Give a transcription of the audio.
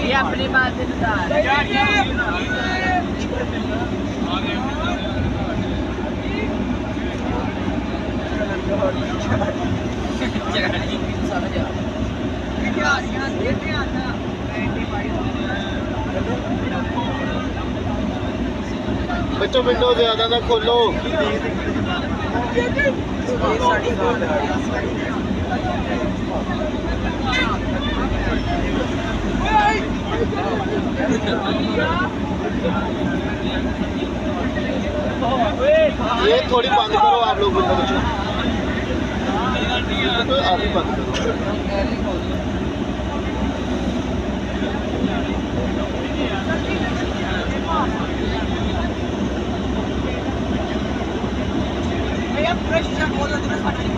ये अपनी बात से बता बच्चों विंडो ज्यादा ना खोलो। ये थोड़ी बंद करो आप लोग विंडो बच्चों, तो आप ही बंद करो। भैया पूरा शीशा खोल दो।